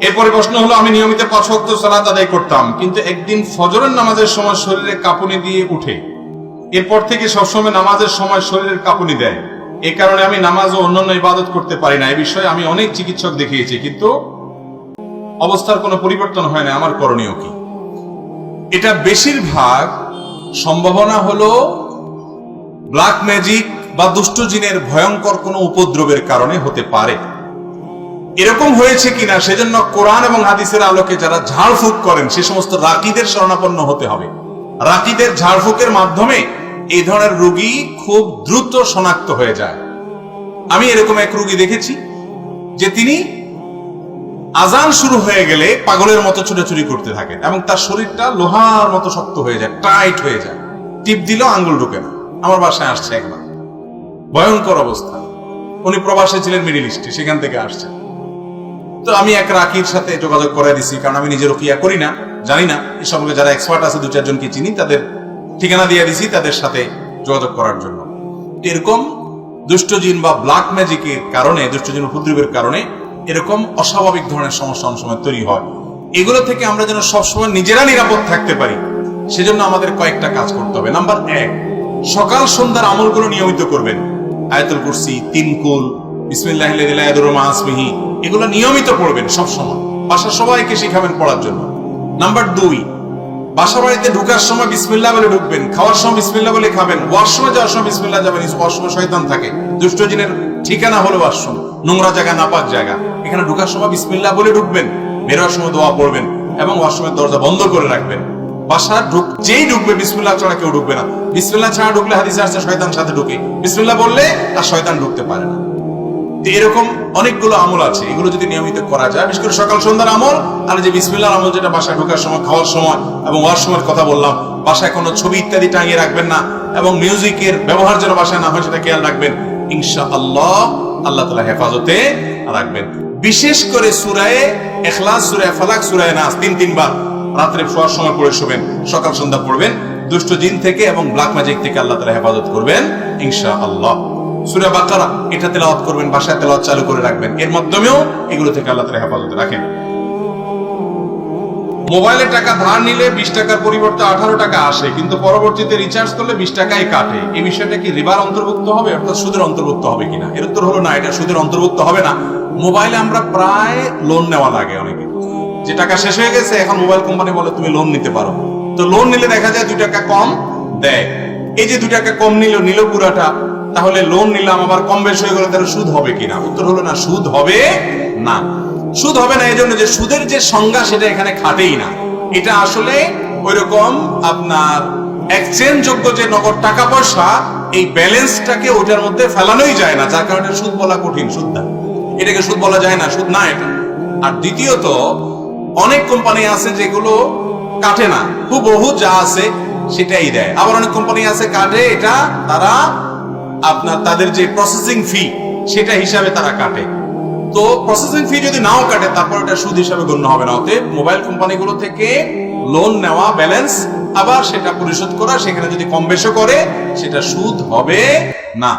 এরপরে প্রশ্ন হলো, আমি নিয়মিত 5 ওয়াক্ত সালাত আদায় করতাম, কিন্তু একদিন ফজরের নামাজের সময় শরীরে কাঁপুনি দিয়ে উঠে, এরপর থেকে সবসময় নামাজের সময় শরীরের কাঁপুনি দেয়। এই কারণে আমি নামাজ ও অন্যান্য ইবাদত করতে পারি না। এই বিষয়ে আমি অনেক চিকিৎসক দেখিয়েছি, কিন্তু অবস্থার কোনো পরিবর্তন হয় না। আমার করণীয় কি? এটা বেশিরভাগ সম্ভাবনা হলো ব্ল্যাক ম্যাজিক বা দুষ্ট জিনের ভয়ঙ্কর কোনো উপদ্রবের কারণে হতে পারে। এরকম হয়েছে কিনা সেজন্য কোরআন এবং হাদিসের আলোকে যারা ঝাড়ফুঁক করেন সে সমস্ত রাকিদের শরণাপন্ন হতে হবে। রাকিদের ঝাড়ফুঁকের মাধ্যমে এই ধরনের রোগী খুব দ্রুত শনাক্ত হয়ে যায়। আমি এরকম এক রোগী দেখেছি যে তিনি আজান শুরু হয়ে গেলে পাগলের মতো ছুটাছুটি করতে থাকেন এবং তার শরীরটা লোহার মতো শক্ত হয়ে যায়, টাইট হয়ে যায়, টিপ দিলেও আঙ্গুল ঢুকে না। আমার বাসায় আসছে একবার, ভয়ঙ্কর অবস্থা। উনি প্রবাসে ছিলেন মিডল ইস্টে, সেখান থেকে আসছেন। তো আমি এক রাকির সাথে যোগাযোগ করে দিছি, কারণ আমি নিজে রুকিয়া করি না, জানি না। এই সম্পর্কে যারা এক্সপার্ট আছে 2-4 জনকে চিনি, তাদের ঠিকানা দিয়ে দিছি তাদের সাথে যোগাযোগ করার জন্য। এরকম দুষ্টজিন বা ব্ল্যাক ম্যাজিকের কারণে, দুষ্টজিন উপদ্রবের কারণে এরকম অস্বাভাবিক ধরনের সমস্যা অনেক সময় তৈরি হয়। এগুলো থেকে আমরা যেন সবসময় নিজেরা নিরাপদ থাকতে পারি, সেজন্য আমাদের কয়েকটা কাজ করতে হবে। নাম্বার 1, সকাল সন্ধ্যার আমলগুলো নিয়মিত করবেন। আয়াতুল কুরসি, 3 কুল, বিসমিল্লাহিল্লাযী লা ইয়াদুররু মা ইসমিহি, এগুলো নিয়মিত পড়বেন সবসময়। বাসার সবাইকে শিখাবেন পড়ার জন্য। নাম্বার 2, বাসা বাড়িতে ঢোকার সময় বিসমিল্লাহ বলে ঢুকবেন, খাওয়ার সময় বিসমিল্লাহ বলে খাবেন, ওয়াশরুমে যাওয়ার সময় বিসমিল্লাহ যাবেন। ওয়াশরুমে শয়তান থাকে, দুষ্ট জিনের ঠিকানা হলো ওয়াশরুম, নোংরা জায়গা, নাপাক জায়গা। এখানে ঢোকার সময় বিসমিল্লাহ বলে ঢুকবেন, বেরোয়ার সময় দোয়া পড়বেন এবং ওয়াশরুমের দরজা বন্ধ করে রাখবেন। বাসা যেই ঢুকবে বিসমিল্লাহ ছাড়া কেউ ঢুকবে না। বিসমিল্লাহ ছাড়া ঢুকলে হাদিসে আসছে শয়তান সাথে ঢুকে, বিসমিল্লাহ বললে আর শয়তান ঢুকতে পারে না। এরকম অনেকগুলো আমল আছে, এগুলো যদি নিয়মিত করা যায়, বিশেষ করে সকাল সন্ধ্যার আমল আর যে বিসমিল্লাহর আমল, যেটা বাসায় ঢোকার সময়, খাওয়ার সময় এবং ওয়াশরুমের কথা বললাম। বাসায় কোনো ছবি ইত্যাদি টাঙিয়ে রাখবেন না এবং মিউজিকের ব্যবহার যেন বাসায় না হয় সেটা খেয়াল রাখবেন। ইনশাআল্লাহ আল্লাহ তাআলা হেফাজতে রাখবেন। বিশেষ করে সূরা ইখলাস, সূরা ফালাক, সূরা নাস 3 বার রাতে শোয়ার সময় পড়ে শোবেন, সকাল সন্ধ্যা পড়বেন। দুষ্ট জিন থেকে এবং ব্ল্যাক ম্যাজিক থেকে আল্লাহ তাআলা হেফাজত করবেন ইনশাআল্লাহ। সূরা বাকারা এটা তেলাওয়াত করবেন, বাসায় তেলাওয়াত চালু করে রাখবেন। এর মাধ্যমেও এগুলো থেকে আল্লাহ তাআলা হেফাজতে রাখেন। মোবাইলে টাকা ধার নিলে 20 টাকার পরিবর্তে 18 টাকা আসে, কিন্তু পরবর্তীতে রিচার্জ করলে 20 টাকাই কাটে। এই বিষয়টা কি রিবার অন্তর্ভুক্ত হবে, অর্থাৎ সুদের অন্তর্ভুক্ত হবে কিনা? এর উত্তর হলো না, এটা সুদের অন্তর্ভুক্ত হবে না। মোবাইলে আমরা প্রায় লোন নেওয়া লাগে অনেকে, যে টাকা শেষ হয়ে গেছে, এখন মোবাইল কোম্পানি বলে তুমি লোন নিতে পারো। তো লোন নিলে দেখা যায় 2 টাকা কম দেয়। এই যে 2 টাকা কম নিল পুরাটা, তাহলে লোন নিলাম আবার কম বেশি হয়ে গেলে তাহলে সুদ হবে কিনা? উত্তর হলো না, সুদ হবে না। সুদ হবে না এই জন্য যে সুদের যে সংজ্ঞা সেটা এখানে খাটেই না। এটা আসলে ওইরকম আপনার এক্সচেঞ্জ যোগ্য যে নগদ টাকা পয়সা, এই ব্যালেন্সটাকে ওটার মধ্যে ফেলানোই যায় না, যার কারণে সুদ বলা কঠিন। সুদ না, এটাকে সুদ বলা যায় না, সুদ না এটা। আর দ্বিতীয়ত, অনেক কোম্পানি আছে যেগুলো কাটে না, হুবহু যা আছে সেটাই দেয়। আবার অনেক কোম্পানি আছে কাটে, এটা তারা আপনার তাদের যে প্রসেসিং ফি সেটা হিসাবে তারা কাটে। তো প্রসেসিং ফি যদি নাও কাটে, তারপর এটা সুদ হিসাবে গণ্য হবে না। অতএব মোবাইল কোম্পানিগুলো থেকে লোন নেওয়া, ব্যালেন্স আবার সেটা পরিশোধ করা, সেখানে যদি কম বেশি করে সেটা সুদ হবে না।